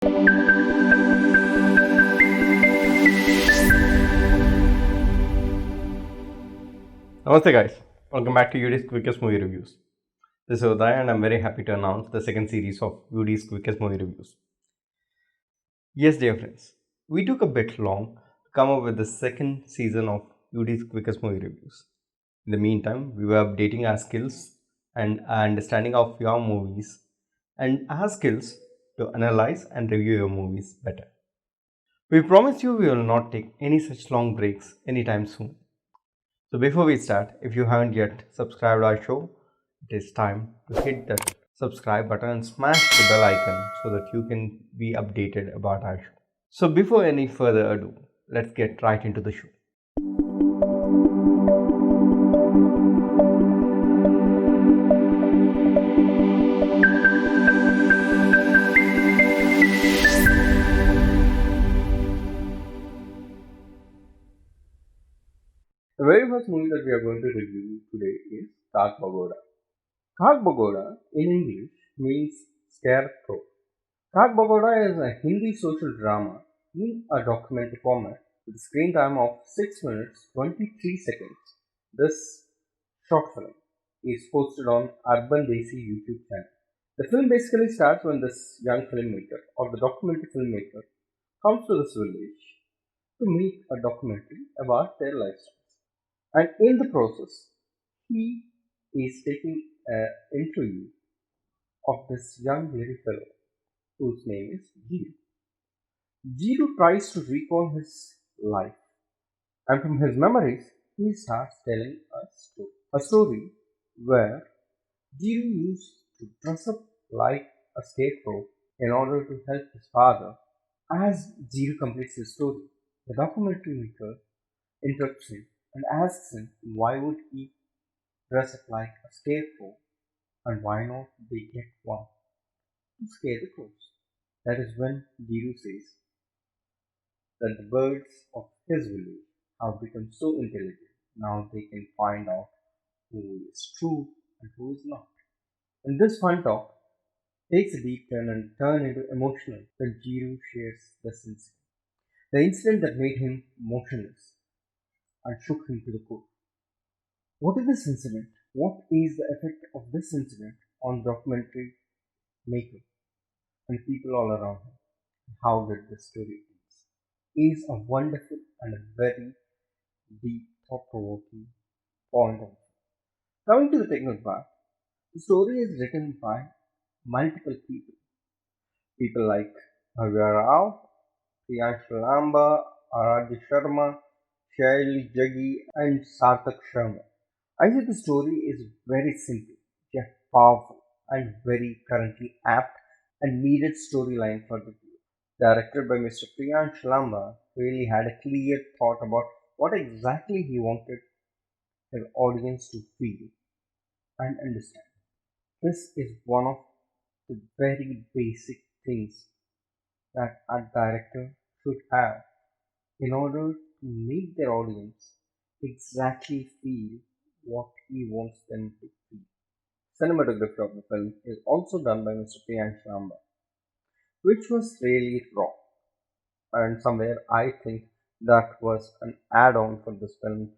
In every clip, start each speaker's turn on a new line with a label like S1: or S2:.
S1: Namaste guys, welcome back to UD's Quickest Movie Reviews. This is Udai and I'm very happy to announce the second series of UD's Quickest Movie Reviews. Yes dear friends, we took a bit long to come up with the second season of UD's Quickest Movie Reviews. In the meantime, we were updating our skills and our understanding of your movies and our skills to analyze and review your movies better. We promise you we will not take any such long breaks anytime soon. So before we start, if you haven't yet subscribed our show, it is time to hit that subscribe button and smash the bell icon so that you can be updated about our show. So before any further ado, let's get right into the show. The very first movie that we are going to review today is Kakbagodaa. Kakbagodaa in English means scarecrow. Kakbagodaa is a Hindi social drama in a documentary format with a screen time of 6 minutes 23 seconds. This short film is posted on Urban Desi YouTube channel. The film basically starts when this young filmmaker or the documentary filmmaker comes to this village to make a documentary about their lifestyle. And in the process, he is taking an interview of this young lady fellow whose name is Jiru. Jiru tries to recall his life, and from his memories, he starts telling a story where Jiru used to dress up like a scarecrow in order to help his father. As Jiru completes his story, the documentary maker interrupts him and asks him why would he dress up like a scarecrow and why not they get one to scare the crows. That is when Giru says that the birds of his village have become so intelligent now they can find out who is true and who is not. And this fun talk takes a deep turn and turn into emotional when Giru shares this incident. The incident that made him motionless and shook him to the core. What is this incident? What is the effect of this incident on documentary maker and people all around him? How did this story end? Is a wonderful and a very deep, thought-provoking point of view. Coming to the technical part, the story is written by multiple people. People like Bhavya Rao, Priyansh Lamba, Aradhya Sharma, Shaili Jaggi, and Sarthak Sharma. I say the story is very simple, yet powerful, and very currently apt and needed storyline for the viewer. Directed by Mr. Priyansh Lamba, really had a clear thought about what exactly he wanted his audience to feel and understand. This is one of the very basic things that a director should have in order to make their audience exactly feel what he wants them to feel. Cinematography of the film is also done by Mr. Priyansh Lamba, which was really raw, and somewhere I think that was an add-on for this film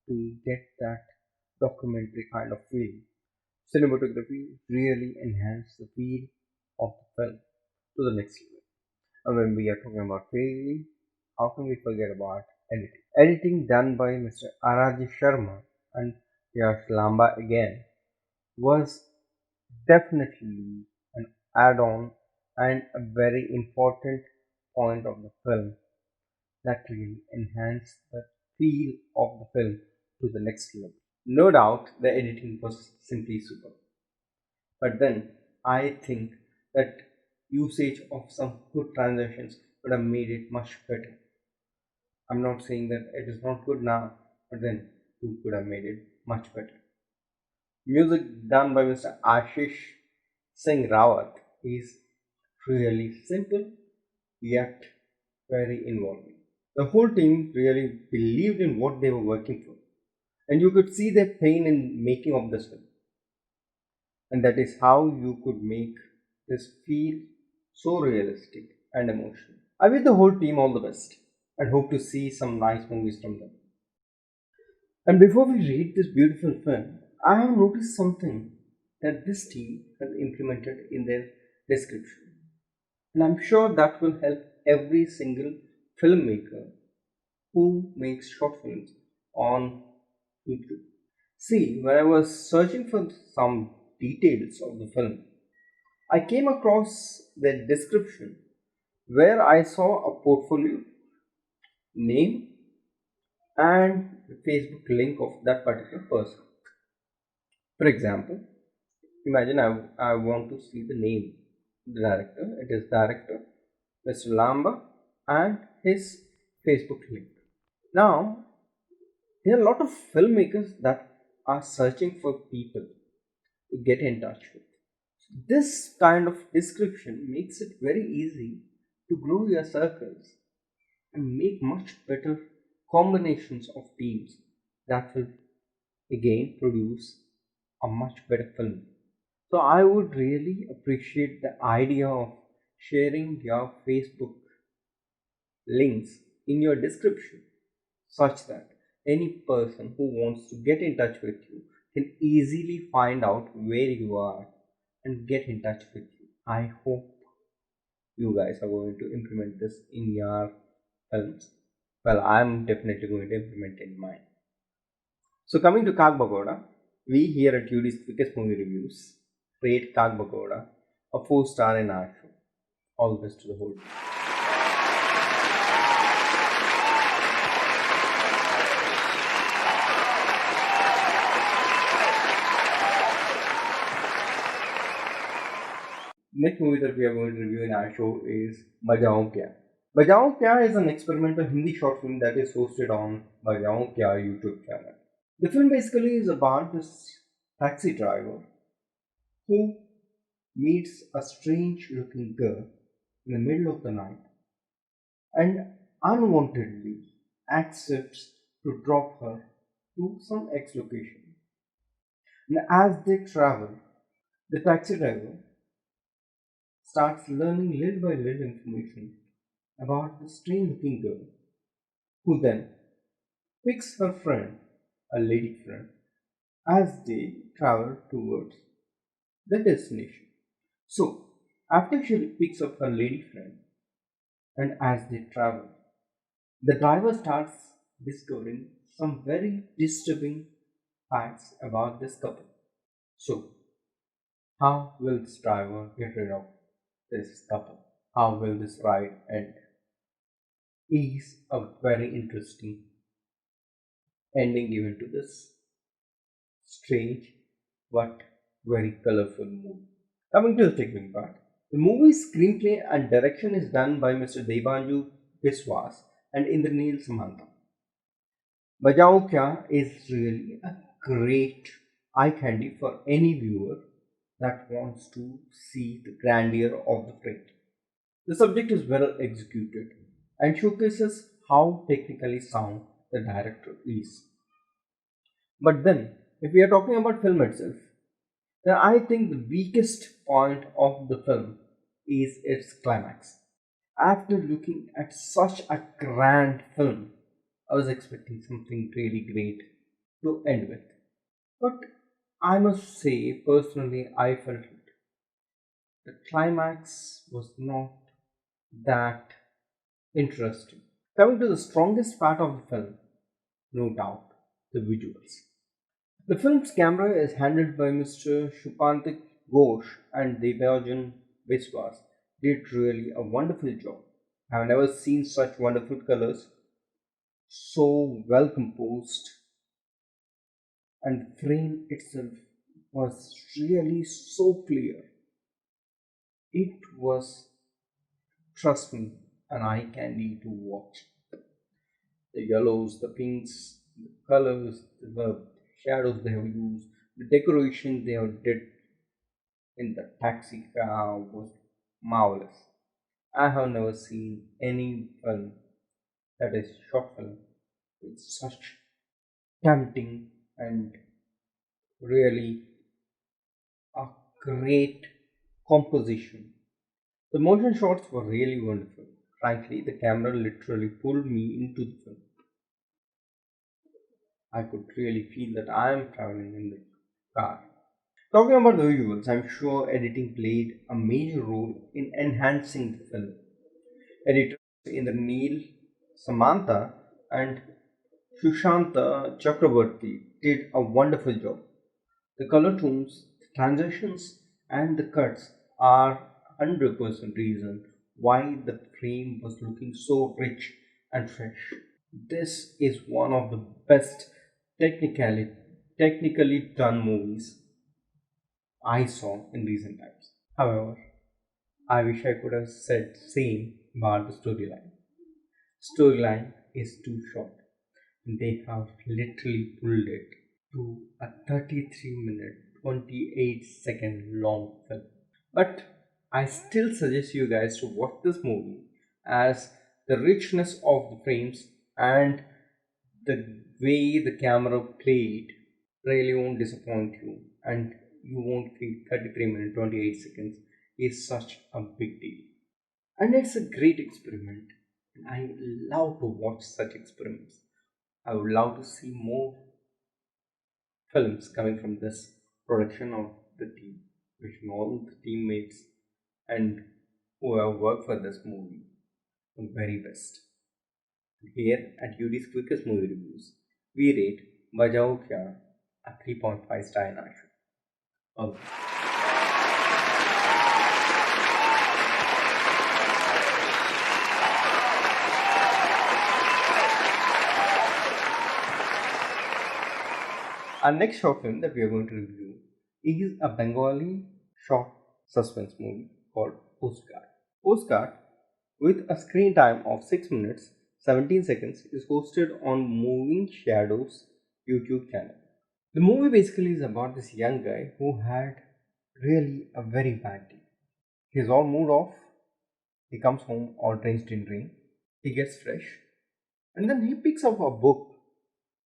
S1: to get that documentary kind of feeling. Cinematography really enhanced the feel of the film to the next level. And when we are talking about feeling, how can we forget about editing? Editing done by Mr. Aradhya Sharma and Yash Lamba again was definitely an add-on and a very important point of the film that really enhanced the feel of the film to the next level. No doubt the editing was simply superb. But then I think that usage of some good transitions would have made it much better. I'm not saying that it is not good now, but then you could have made it much better. Music done by Mr. Ashish Singh Rawat is really simple yet very involving. The whole team really believed in what they were working for, and you could see their pain in making of this film. And that is how you could make this feel so realistic and emotion. I wish the whole team all the best and hope to see some nice movies from them. And before we read this beautiful film, I have noticed something that this team has implemented in their description. And I'm sure that will help every single filmmaker who makes short films on YouTube. See, when I was searching for some details of the film, I came across their description where I saw a portfolio, name, and the Facebook link of that particular person. For example, imagine I want to see the name of the director. It is director Mr. Lamba and his Facebook link. Now, there are a lot of filmmakers that are searching for people to get in touch with. This kind of description makes it very easy to grow your circles and make much better combinations of teams that will again produce a much better film. So I would really appreciate the idea of sharing your Facebook links in your description such that any person who wants to get in touch with you can easily find out where you are and get in touch with you. I hope you guys are going to implement this in your films. Well, I'm definitely going to implement in mine. So coming to Kakbagoda, we here at UD's quickest movie reviews rate Kakbagoda a 4 star in our show. All the best to the whole team. Next movie that we are going to review in our show is BAJAUN Kya. BAJAUN Kya is an experimental Hindi short film that is hosted on BAJAUN Kya YouTube channel. The film basically is about this taxi driver who meets a strange looking girl in the middle of the night and unwantedly accepts to drop her to some ex location. And as they travel, the taxi driver starts learning little by little information about the strange looking girl, who then picks her friend, a lady friend, as they travel towards the destination. So, after she picks up her lady friend, and as they travel, the driver starts discovering some very disturbing facts about this couple. So, how will this driver get rid of this couple? How will this ride end? Is a very interesting ending given to this strange but very colorful movie. Coming to the technical part, the movie's screenplay and direction is done by Mr. Debanju Biswas and Indranil Samantha. Bajao Kya is really a great eye candy for any viewer that wants to see the grandeur of the frame. The subject is well executed and showcases how technically sound the director is. But then, if we are talking about film itself, then I think the weakest point of the film is its climax. After looking at such a grand film, I was expecting something really great to end with. But I must say, personally, I felt it. The climax was not that interesting. Coming to the strongest part of the film, no doubt, the visuals. The film's camera is handled by Mr. Shupantik Ghosh and Debajan Biswas did really a wonderful job. I have never seen such wonderful colors, so well composed, and the frame itself was really so clear. It was, trust me, an eye candy to watch. The yellows, the pinks, the colors, the shadows they have used, the decoration they have did in the taxi car was marvelous. I have never seen any film that is short film with such tempting and really a great composition The motion shots were really wonderful. Frankly, the camera literally pulled me into the film. I could really feel that I am traveling in the car. Talking about the visuals, I'm sure editing played a major role in enhancing the film. Editors Indranil, Samantha, and Shushanta Chakraborty did a wonderful job. The color tones, the transitions, and the cuts are 100% reason why the frame was looking so rich and fresh. This is one of the best technically done movies I saw in recent times. However, I wish I could have said same about the storyline. Storyline is too short. They have literally pulled it to a 33-minute, 28-second long film. But I still suggest you guys to watch this movie as the richness of the frames and the way the camera played really won't disappoint you, and you won't feel 33 minutes 28 seconds is such a big deal. And it's a great experiment. And I love to watch such experiments. I would love to see more films coming from this production of the team. Wishing all the teammates and who have worked for this movie the very best. Here at UD's Quickest Movie Reviews, we rate BAJAUN a 3.5 star in action. Okay. Our next short film that we are going to review is a Bengali short suspense movie called Postcard. Postcard, with a screen time of 6 minutes 17 seconds, is hosted on Moving Shadowz YouTube channel. The movie basically is about this young guy who had really a very bad day. He's all mood off, he comes home all drenched in rain, he gets fresh, and then he picks up a book,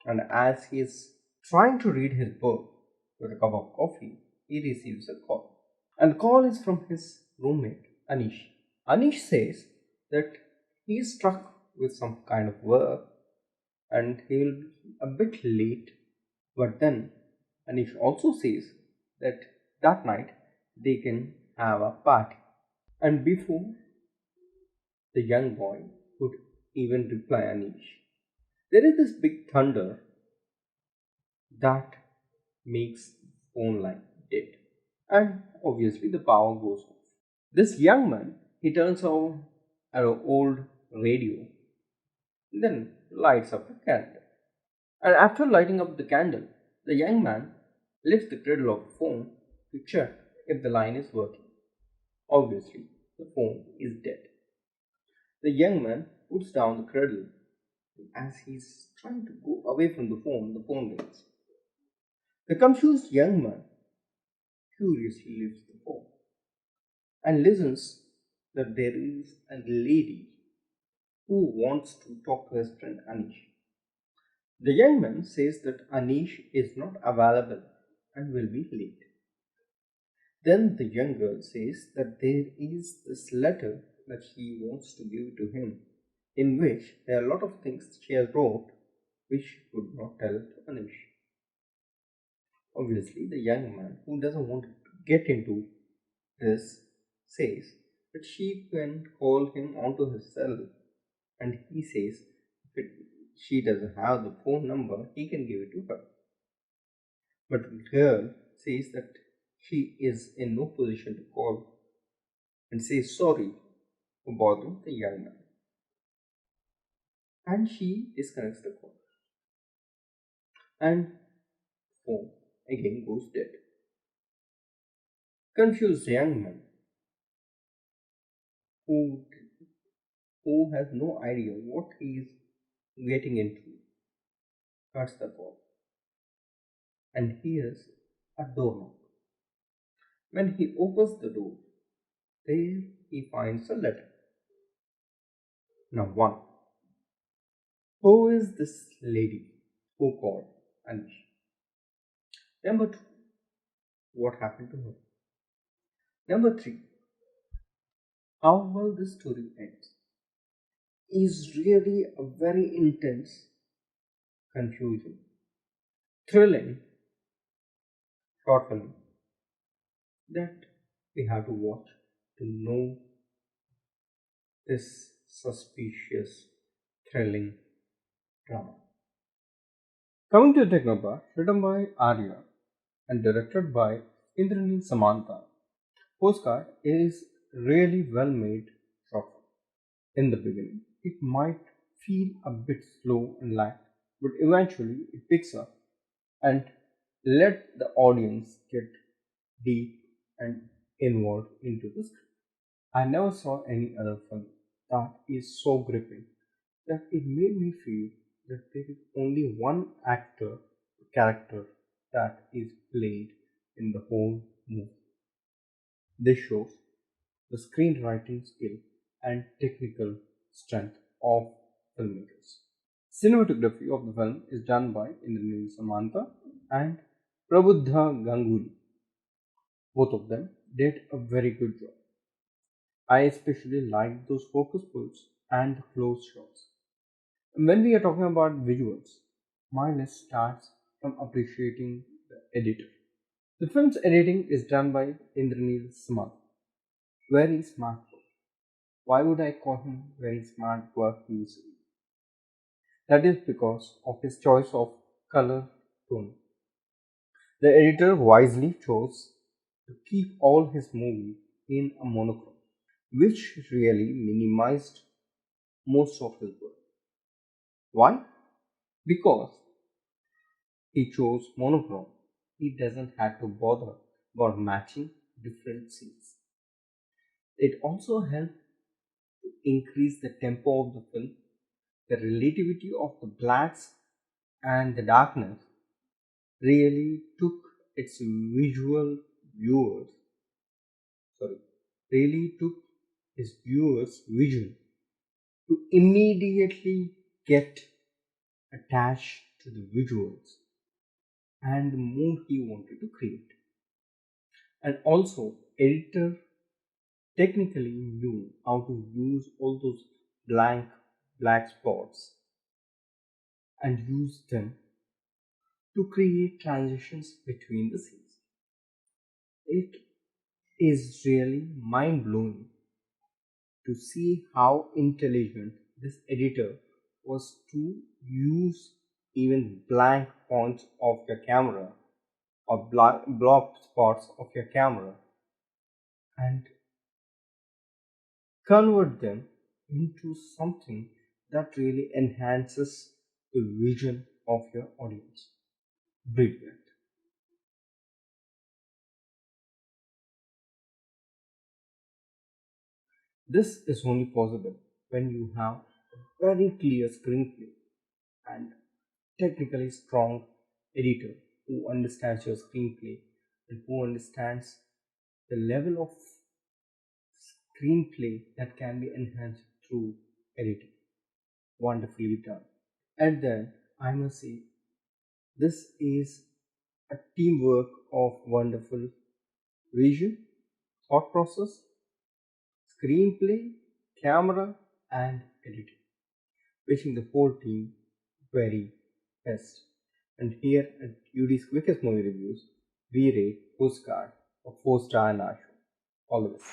S1: and as he is trying to read his book with a cup of coffee, he receives a call. And the call is from his roommate, Anish. Anish says that he is stuck with some kind of work and he will be a bit late. But then Anish also says that that night they can have a party. And before the young boy could even reply Anish, there is this big thunder that makes phone line dead. And obviously the power goes off. This young man, he turns on an old radio, then lights up a candle. And after lighting up the candle, the young man lifts the cradle of the phone to check if the line is working. Obviously, the phone is dead. The young man puts down the cradle. As he's trying to go away from the phone rings. The confused young man curiously lifts the phone and listens that there is a lady who wants to talk to his friend Anish. The young man says that Anish is not available and will be late. Then the young girl says that there is this letter that she wants to give to him, in which there are a lot of things she has wrote which she could not tell to Anish. Obviously, the young man who doesn't want to get into this says that she can call him onto his cell, and he says if she doesn't have the phone number, he can give it to her. But the girl says that she is in no position to call and says sorry for bothering the young man. And she disconnects the call. And phone again goes dead. Confused young man who has no idea what he is getting into cuts the call and hears a door knock. When he opens the door, there he finds a letter. Now, one, who is this lady who called Anish? Number two, what happened to her? Number three, how well the story ends is really a very intense, confusing, thrilling short film that we have to watch to know this suspicious, thrilling drama. Coming to Technopa, written by Arya and directed by Indranil Samantha, Postcard is really well made short film. In the beginning, it might feel a bit slow and lag, but eventually it picks up and let the audience get deep and involved into the script. I never saw any other film that is so gripping that it made me feel that there is only one actor character that is played in the whole movie. This shows the screenwriting skill and technical strength of filmmakers. Cinematography of the film is done by Indranil Samantha and Prabuddha Ganguly. Both of them did a very good job. I especially like those focus pulls and the close shots. And when we are talking about visuals, my list starts from appreciating the editor. The film's editing is done by Indranil Samantha. Very smart work. Why would I call him very smart work usually? That is because of his choice of color tone. The editor wisely chose to keep all his movies in a monochrome, which really minimized most of his work. Why? Because he chose monochrome. He doesn't have to bother about matching different scenes. It also helped to increase the tempo of the film, the relativity of the blacks and the darkness really took its visual viewers sorry really took his viewers vision to immediately get attached to the visuals and the mood he wanted to create. And also editor technically knew how to use all those blank black spots and use them to create transitions between the scenes. It is really mind blowing to see how intelligent this editor was to use even blank points of your camera or block spots of your camera and convert them into something that really enhances the vision of your audience. Brilliant. This is only possible when you have a very clear screenplay and technically strong editor who understands your screenplay and who understands the level of screenplay that can be enhanced through editing. Wonderfully done. And then I must say, this is a teamwork of wonderful vision, thought process, screenplay, camera, and editing. Wishing the whole team very best. And here at UD's quickest movie reviews, we rate Postcard a 4-star in our show. All the best.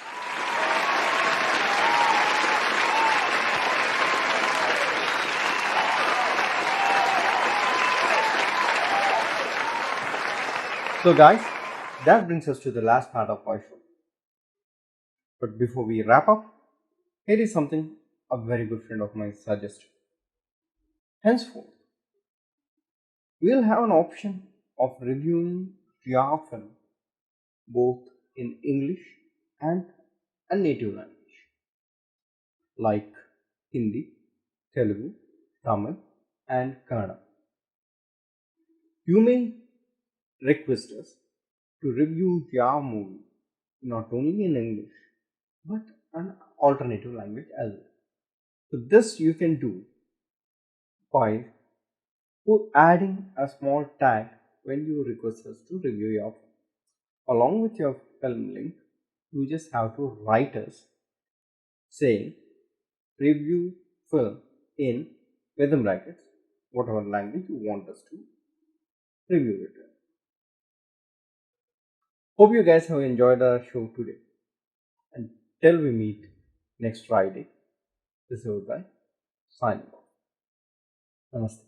S1: So, guys, that brings us to the last part of our show. But before we wrap up, here is something a very good friend of mine suggested. Henceforth, we'll have an option of reviewing your film both in English and a native language like Hindi, Telugu, Tamil, and Kannada. You may request us to review your movie not only in English but an alternative language as well. So, this you can do by adding a small tag when you request us to review your film. Along with your film link, you just have to write us saying review film in within brackets whatever language you want us to review it in. Hope you guys have enjoyed our show today. Until we meet next Friday, this is Udai signing off. Namaste.